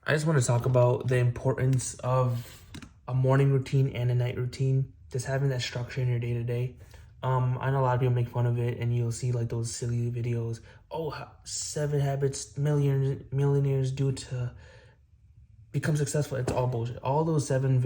I just want to talk about the importance of a morning routine and a night routine. Just having that structure in your day to day. I know a lot of people make fun of it, and you'll see like those silly videos. Oh, 7 habits millionaires do to become successful. It's all bullshit. All those 7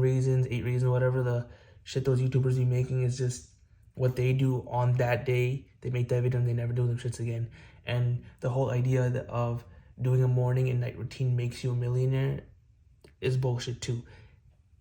reasons, 8 reasons, whatever the shit those YouTubers be making is just what they do on that day. They make that video and they never do them shits again. And the whole idea of doing a morning and night routine makes you a millionaire is bullshit too.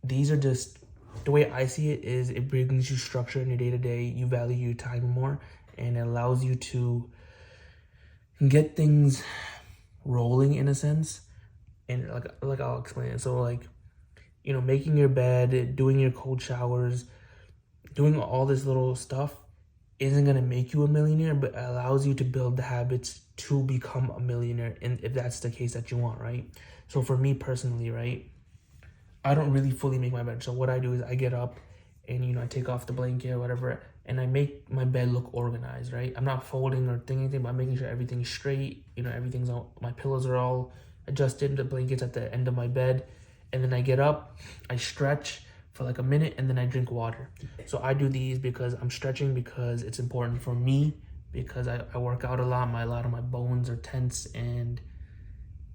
These are just the way I see it is it brings you structure in your day to day. You value your time more, and it allows you to get things rolling in a sense. And like I'll explain it. So like, making your bed, doing your cold showers, doing all this little stuff isn't gonna make you a millionaire, but it allows you to build the habits to become a millionaire, and if that's the case that you want, right? So for me personally, right, I don't really fully make my bed. So what I do is I get up and I take off the blanket or whatever, and I make my bed look organized, right? I'm not folding or doing anything, but I'm making sure everything's straight. Everything's all, my pillows are all adjusted, the blankets at the end of my bed, and then I get up, I stretch for like a minute, and then I drink water. So I do these because I'm stretching, because it's important for me, because I work out a lot. A lot of my bones are tense, and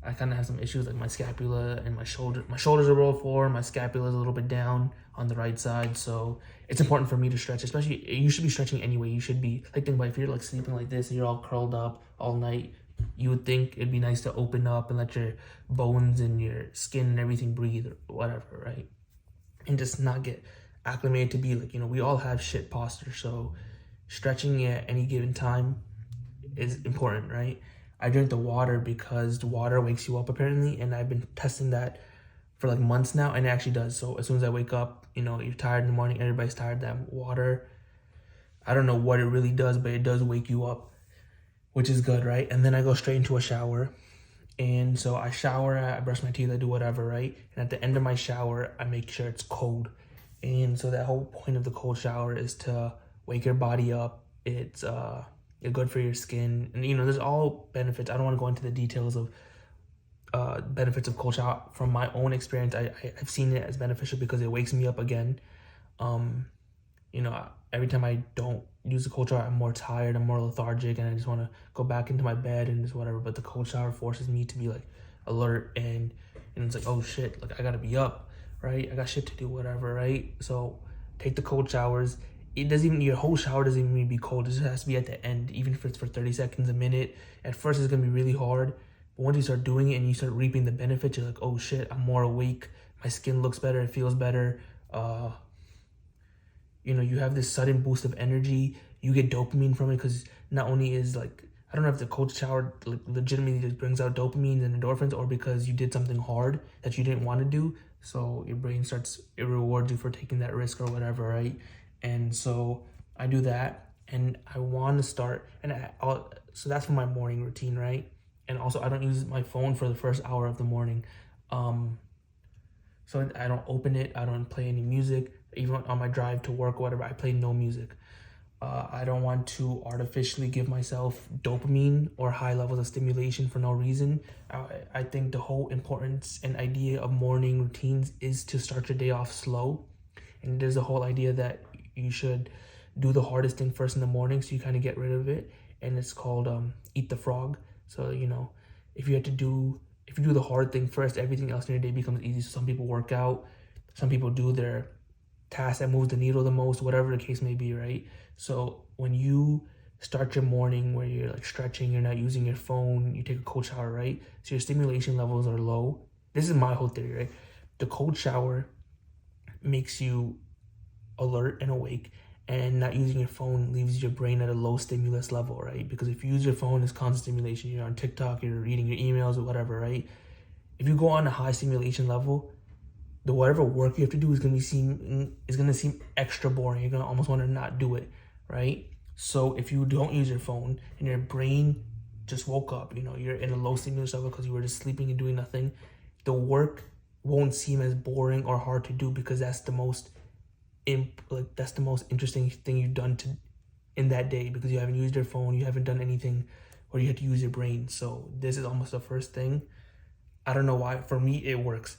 I kind of have some issues like my scapula and my shoulder. My shoulders are rolled forward, my scapula is a little bit down on the right side. So it's important for me to stretch, especially you should be stretching anyway. You should be like, think about if you're like sleeping like this and you're all curled up all night, you would think it'd be nice to open up and let your bones and your skin and everything breathe or whatever, right? And just not get acclimated to be like, we all have shit posture. So stretching at any given time is important, right? I drink the water because the water wakes you up apparently, and I've been testing that for like months now, and it actually does. So as soon as I wake up, you're tired in the morning, everybody's tired, that water, I don't know what it really does, but it does wake you up, which is good, right? And then I go straight into a shower. And so I shower, I brush my teeth, I do whatever, right? And at the end of my shower, I make sure it's cold. And so that whole point of the cold shower is to wake your body up. It's good for your skin, and there's all benefits. I don't want to go into the details of benefits of cold shower. From my own experience, I've seen it as beneficial because it wakes me up again. Every time I don't use the cold shower, I'm more tired, I'm more lethargic, and I just want to go back into my bed and just whatever. But the cold shower forces me to be like alert, and it's like, oh shit, like I gotta be up, right? I got shit to do, whatever, right? So take the cold showers. It doesn't even, your whole shower doesn't even need to be cold. It just has to be at the end, even if it's for 30 seconds, a minute. At first, it's gonna be really hard, but once you start doing it and you start reaping the benefits, you're like, oh shit, I'm more awake. My skin looks better. It feels better. You have this sudden boost of energy. You get dopamine from it because not only is like, I don't know if the cold shower like legitimately just brings out dopamine and endorphins, or because you did something hard that you didn't want to do. So your brain it rewards you for taking that risk or whatever, right? And so I do that, and I want to start, so that's for my morning routine, right? And also I don't use my phone for the first hour of the morning. So I don't open it, I don't play any music. Even on my drive to work, whatever, I play no music. I don't want to artificially give myself dopamine or high levels of stimulation for no reason. I think the whole importance and idea of morning routines is to start your day off slow. And there's a whole idea that you should do the hardest thing first in the morning, so you kind of get rid of it. And it's called eat the frog. So, if you do the hard thing first, everything else in your day becomes easy. So some people work out, some people do their task that moves the needle the most, whatever the case may be, right? So when you start your morning where you're like stretching, you're not using your phone, you take a cold shower, right? So your stimulation levels are low. This is my whole theory, right? The cold shower makes you alert and awake, and not using your phone leaves your brain at a low stimulus level, right? Because if you use your phone, it's constant stimulation. You're on TikTok, you're reading your emails or whatever, right? If you go on a high stimulation level, the whatever work you have to do is gonna seem extra boring. You're gonna almost want to not do it, right? So if you don't use your phone and your brain just woke up, you're in a low stimulus level because you were just sleeping and doing nothing, the work won't seem as boring or hard to do, because that's the most interesting thing you've done in that day, because you haven't used your phone, you haven't done anything where you had to use your brain. So this is almost the first thing. I don't know why. For me, it works.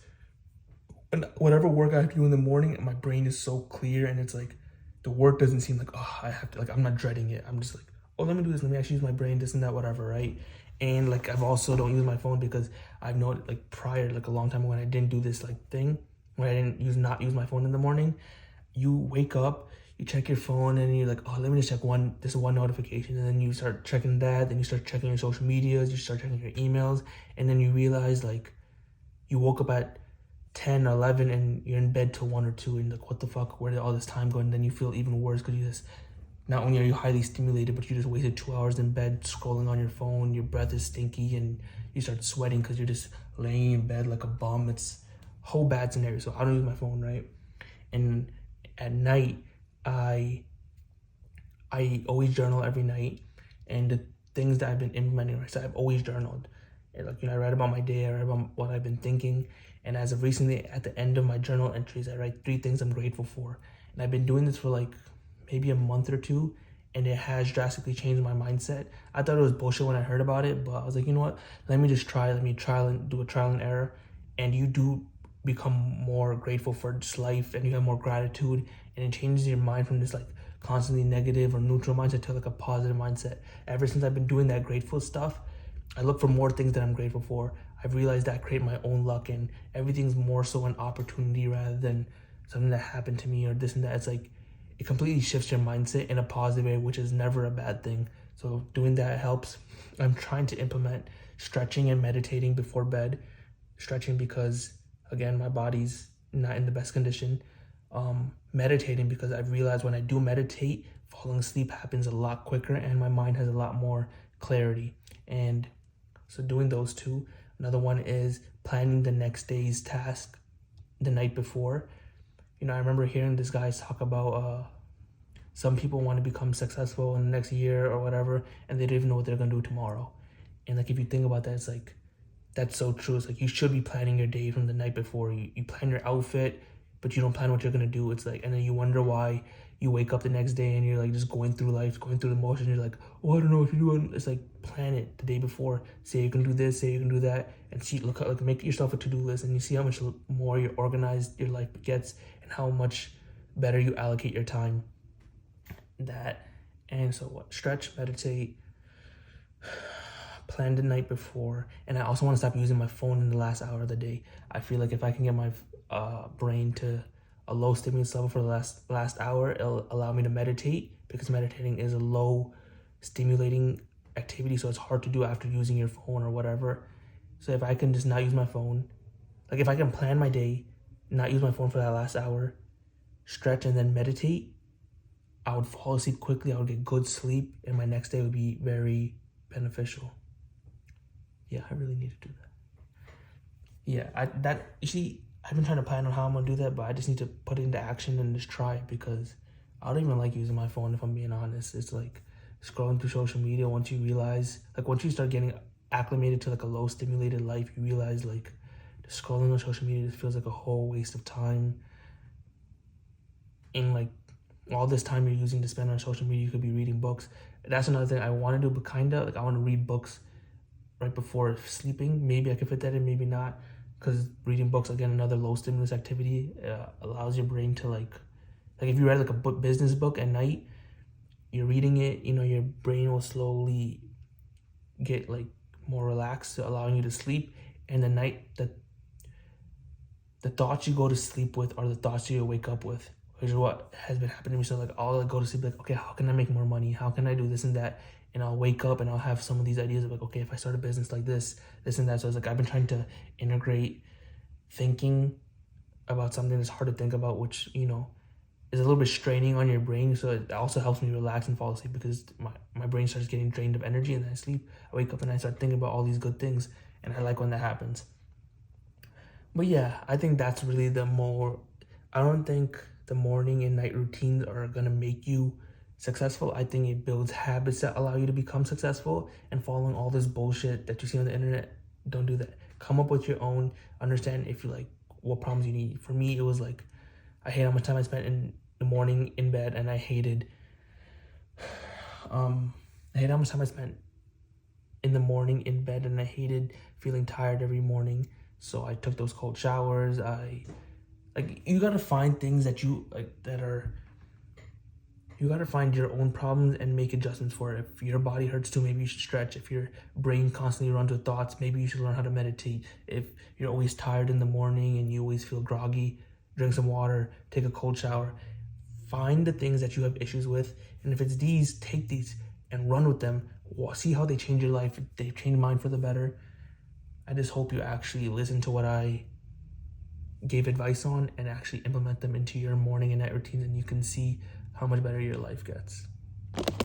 And whatever work I do in the morning, my brain is so clear, and it's like the work doesn't seem like, oh, I have to, like, I'm not dreading it. I'm just like, oh, let me do this. Let me actually use my brain, this and that, whatever, right? And like, I've also don't use my phone because I've known like prior, like a long time when I didn't do this like thing, when I didn't not use my phone in the morning, you wake up, you check your phone, and you're like, oh, let me just check this one notification, and then you start checking that, then you start checking your social medias, you start checking your emails, and then you realize like you woke up at 10 or 11 and you're in bed till 1 or 2, and like, what the fuck, where did all this time go? And then you feel even worse because you just, not only are you highly stimulated, but you just wasted 2 hours in bed scrolling on your phone, your breath is stinky, and you start sweating because you're just laying in bed like a bum. It's a whole bad scenario. So I don't use my phone, right? And at night, I always journal every night, and the things that I've been implementing, right? So I've always journaled. And like, I write about my day, I write about what I've been thinking, and as of recently, at the end of my journal entries, I write 3 things I'm grateful for. And I've been doing this for like maybe a month or 2, and it has drastically changed my mindset. I thought it was bullshit when I heard about it, but I was like, you know what? Let me just try. Let me do a trial and error, and you do become more grateful for just life, and you have more gratitude, and it changes your mind from this like constantly negative or neutral mindset to like a positive mindset. Ever since I've been doing that grateful stuff, I look for more things that I'm grateful for. I've realized that I create my own luck, and everything's more so an opportunity rather than something that happened to me or this and that. It's like it completely shifts your mindset in a positive way, which is never a bad thing. So doing that helps. I'm trying to implement stretching and meditating before bed. Stretching because, again, my body's not in the best condition. Meditating because I've realized when I do meditate, falling asleep happens a lot quicker and my mind has a lot more clarity. And so doing those 2. Another one is planning the next day's task the night before. I remember hearing this guy talk about some people want to become successful in the next year or whatever, and they don't even know what they're going to do tomorrow. And like, if you think about that, it's like, that's so true. It's like, you should be planning your day from the night before. You plan your outfit, but you don't plan what you're going to do. It's like, and then you wonder why you wake up the next day and you're like just going through life, going through the motions. You're like, oh, I don't know what you're doing. It's like, plan it the day before. Say you can do this, say you can do that, and see, look, like, make yourself a to-do list, and you see how much more you're organized your life gets and how much better you allocate your time. That, and so what? Stretch, meditate, plan the night before, and I also want to stop using my phone in the last hour of the day. I feel like if I can get my brain to a low stimulus level for the last hour, it'll allow me to meditate, because meditating is a low stimulating activity, so it's hard to do after using your phone or whatever. So if I can just not use my phone, like if I can plan my day, not use my phone for that last hour, stretch and then meditate, I would fall asleep quickly, I would get good sleep, and my next day would be very beneficial. Yeah, I really need to do that. Yeah, I've been trying to plan on how I'm gonna do that, but I just need to put it into action and just try it, because I don't even like using my phone, if I'm being honest. It's like scrolling through social media. Once you start getting acclimated to like a low stimulated life, you realize like just scrolling on social media just feels like a whole waste of time. And like all this time you're using to spend on social media, you could be reading books. That's another thing I want to do, but kinda like I want to read books right before sleeping. Maybe I could fit that in, maybe not, because reading books, again, another low stimulus activity, allows your brain to like if you read like a business book at night, you're reading it, your brain will slowly get like more relaxed, allowing you to sleep. And the night, the thoughts you go to sleep with are the thoughts you wake up with, which is what has been happening to me. So like, I'll like go to sleep like, okay, how can I make more money? How can I do this and that? And I'll wake up and I'll have some of these ideas of like, okay, if I start a business like this and that. So it's like, I've been trying to integrate thinking about something that's hard to think about, which, is a little bit straining on your brain. So it also helps me relax and fall asleep, because my brain starts getting drained of energy, and then I sleep. I wake up and I start thinking about all these good things, and I like when that happens. But yeah, I think that's really I don't think the morning and night routines are gonna make you successful. I think it builds habits that allow you to become successful, and following all this bullshit that you see on the internet, don't do that. Come up with your own, understand if you like what problems you need. For me, it was like, I hate how much time I spent in the morning in bed, and I hated how much time I spent in the morning in bed, and I hated feeling tired every morning. So I took those cold showers. You gotta find things that you you gotta find your own problems and make adjustments for it. If your body hurts too, maybe you should stretch. If your brain constantly runs with thoughts, maybe you should learn how to meditate. If you're always tired in the morning and you always feel groggy, drink some water, take a cold shower. Find the things that you have issues with, and if it's these, take these and run with them. See how they change your life. They've changed mine for the better. I just hope you actually listen to what I gave advice on and actually implement them into your morning and night routines, and you can see how much better your life gets.